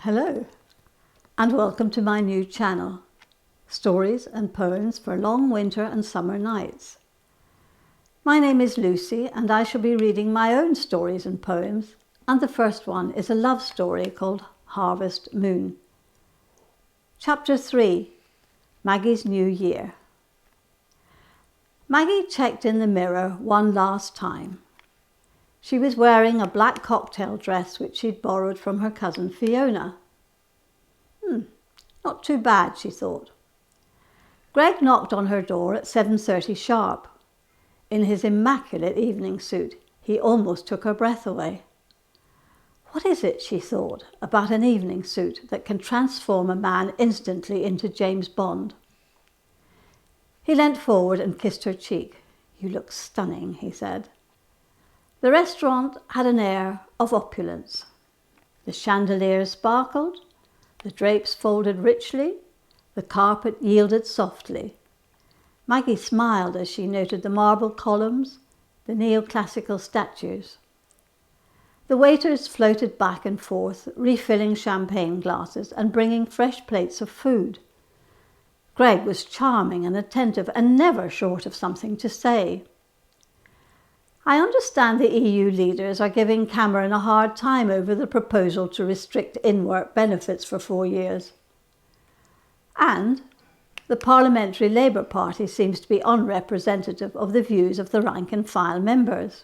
Hello, and welcome to my new channel, Stories and Poems for Long Winter and Summer Nights. My name is Lucy, and I shall be reading my own stories and poems, and the first one is a love story called Harvest Moon. Chapter 3, Maggie's New Year. Maggie checked in the mirror one last time. She was wearing a black cocktail dress which she'd borrowed from her cousin Fiona. Not too bad, she thought. Greg knocked on her door at 7:30 sharp. In his immaculate evening suit, he almost took her breath away. What is it, she thought, about an evening suit that can transform a man instantly into James Bond? He leant forward and kissed her cheek. "You look stunning," he said. The restaurant had an air of opulence. The chandeliers sparkled, the drapes folded richly, the carpet yielded softly. Maggie smiled as she noted the marble columns, the neoclassical statues. The waiters floated back and forth, refilling champagne glasses and bringing fresh plates of food. Greg was charming and attentive and never short of something to say. I understand the EU leaders are giving Cameron a hard time over the proposal to restrict in-work benefits for 4 years. And the Parliamentary Labour Party seems to be unrepresentative of the views of the rank-and-file members.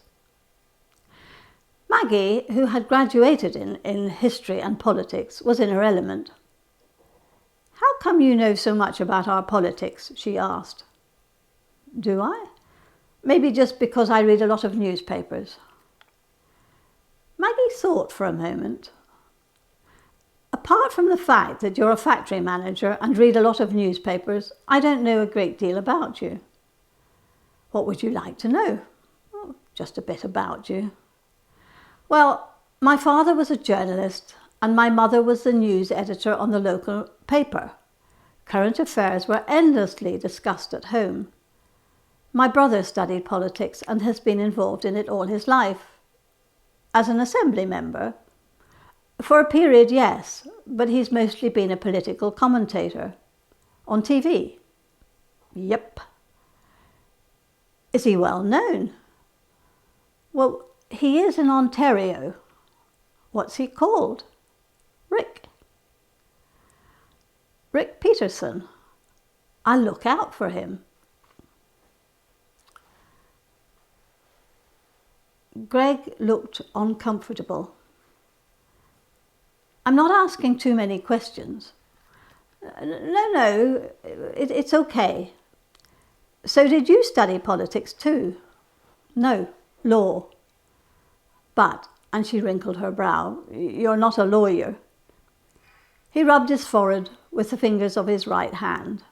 Maggie, who had graduated in history and politics, was in her element. "How come you know so much about our politics?" she asked. "Do I? Maybe just because I read a lot of newspapers." Maggie thought for a moment. "Apart from the fact that you're a factory manager and read a lot of newspapers, I don't know a great deal about you." "What would you like to know?" "Oh, just a bit about you." "Well, my father was a journalist and my mother was the news editor on the local paper. Current affairs were endlessly discussed at home. My brother studied politics and has been involved in it all his life. As an assembly member? For a period, yes, but he's mostly been a political commentator. On TV? Yep. Is he well known? Well, he is in Ontario. What's he called? Rick. Rick Peterson. I'll look out for him. Greg looked uncomfortable. "I'm not asking too many questions." No, it's okay. "So did you study politics too?" "No, law." "But," and she wrinkled her brow, "you're not a lawyer." He rubbed his forehead with the fingers of his right hand.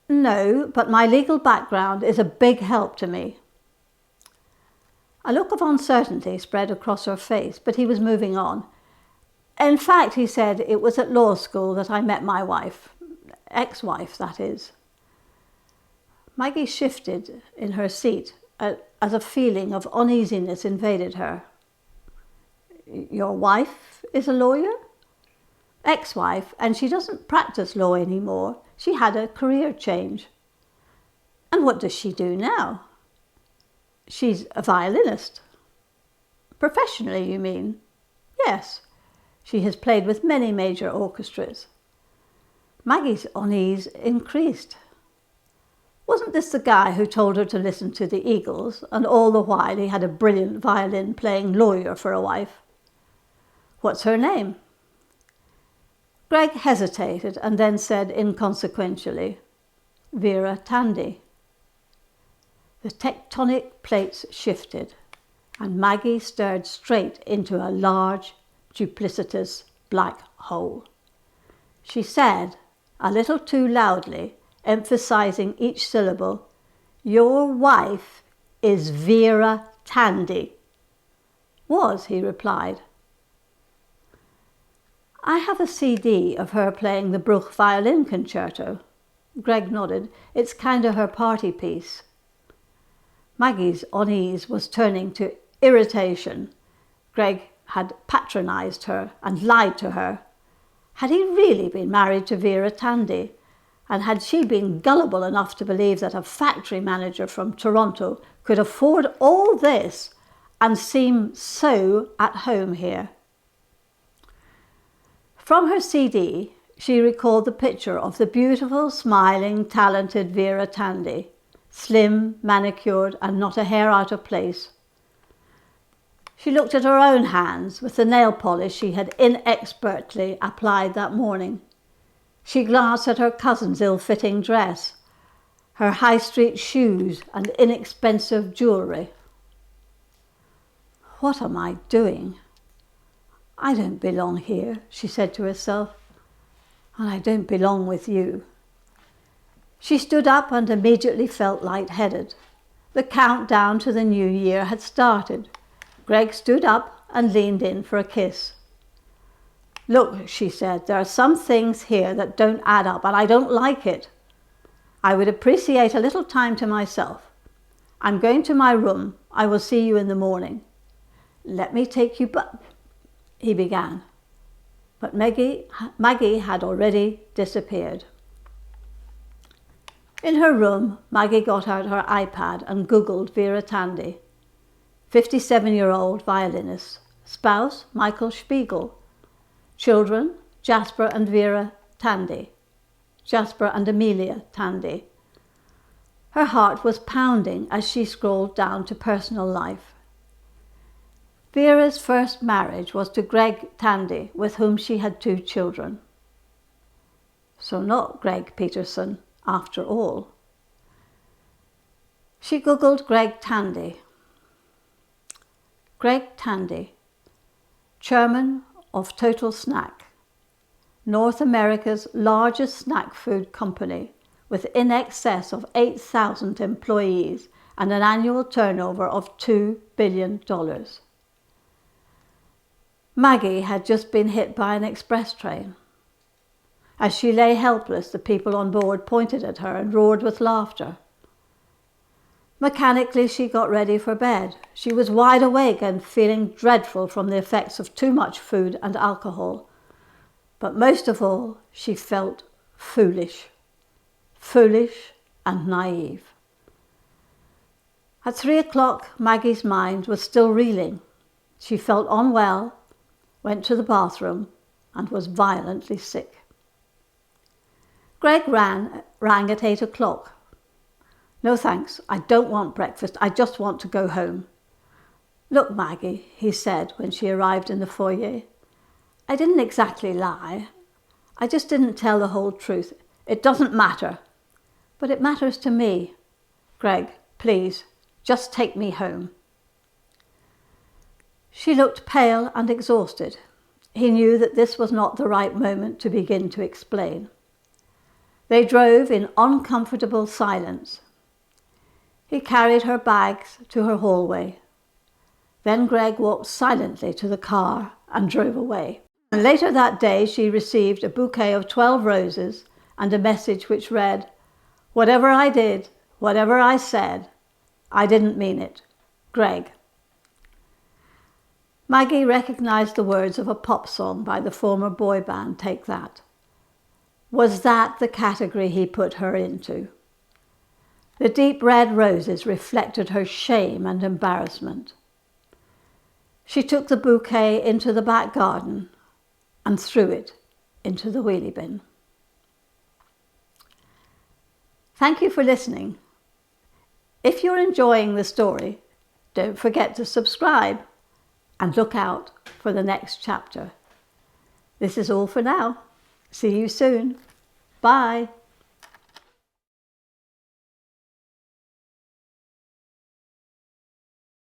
"No, but my legal background is a big help to me." A look of uncertainty spread across her face, but he was moving on. "In fact," he said, "it was at law school that I met my wife. Ex-wife, that is." Maggie shifted in her seat as a feeling of uneasiness invaded her. "Your wife is a lawyer?" "Ex-wife, and she doesn't practice law anymore. She had a career change." "And what does she do now?" "She's a violinist." "Professionally, you mean?" "Yes. She has played with many major orchestras." Maggie's unease increased. Wasn't this the guy who told her to listen to the Eagles, and all the while he had a brilliant violin-playing lawyer for a wife? "What's her name?" Greg hesitated and then said inconsequentially, "Vera Tandy." The tectonic plates shifted, and Maggie stared straight into a large, duplicitous black hole. She said, a little too loudly, emphasizing each syllable, "Your wife is Vera Tandy." "Was," he replied. "I have a CD of her playing the Bruch violin concerto." Greg nodded. "It's kind of her party piece." Maggie's unease was turning to irritation. Greg had patronized her and lied to her. Had he really been married to Vera Tandy? And had she been gullible enough to believe that a factory manager from Toronto could afford all this and seem so at home here? From her CD, she recalled the picture of the beautiful, smiling, talented Vera Tandy, slim, manicured, and not a hair out of place. She looked at her own hands with the nail polish she had inexpertly applied that morning. She glanced at her cousin's ill-fitting dress, her high street shoes and inexpensive jewellery. What am I doing? I don't belong here, she said to herself, and I don't belong with you. She stood up and immediately felt lightheaded. The countdown to the new year had started. Greg stood up and leaned in for a kiss. Look, she said, there are some things here that don't add up, and I don't like it. I would appreciate a little time to myself. I'm going to my room. I will see you in the morning. Let me take you he began. But Maggie had already disappeared. In her room, Maggie got out her iPad and Googled Vera Tandy. 57-year-old violinist. Spouse, Michael Spiegel. Children, Jasper and Vera Tandy. Jasper and Amelia Tandy. Her heart was pounding as she scrolled down to personal life. Vera's first marriage was to Greg Tandy, with whom she had 2 children. So not Greg Peterson, after all. She Googled Greg Tandy. Greg Tandy, chairman of Total Snack, North America's largest snack food company, with in excess of 8,000 employees and an annual turnover of $2 billion. Maggie had just been hit by an express train. As she lay helpless, the people on board pointed at her and roared with laughter. Mechanically, she got ready for bed. She was wide awake and feeling dreadful from the effects of too much food and alcohol. But most of all, she felt foolish and naive. At 3 o'clock, Maggie's mind was still reeling. She felt unwell, went to the bathroom, and was violently sick. Greg rang at 8 o'clock. No thanks, I don't want breakfast, I just want to go home. Look, Maggie, he said when she arrived in the foyer. I didn't exactly lie. I just didn't tell the whole truth. It doesn't matter. But it matters to me. Greg, please, just take me home. She looked pale and exhausted. He knew that this was not the right moment to begin to explain. They drove in uncomfortable silence. He carried her bags to her hallway. Then Greg walked silently to the car and drove away. And later that day, she received a bouquet of 12 roses and a message which read, "Whatever I did, whatever I said, I didn't mean it. Greg." Maggie recognized the words of a pop song by the former boy band Take That. Was that the category he put her into? The deep red roses reflected her shame and embarrassment. She took the bouquet into the back garden and threw it into the wheelie bin. Thank you for listening. If you're enjoying the story, don't forget to subscribe and look out for the next chapter. This is all for now. See you soon. Bye.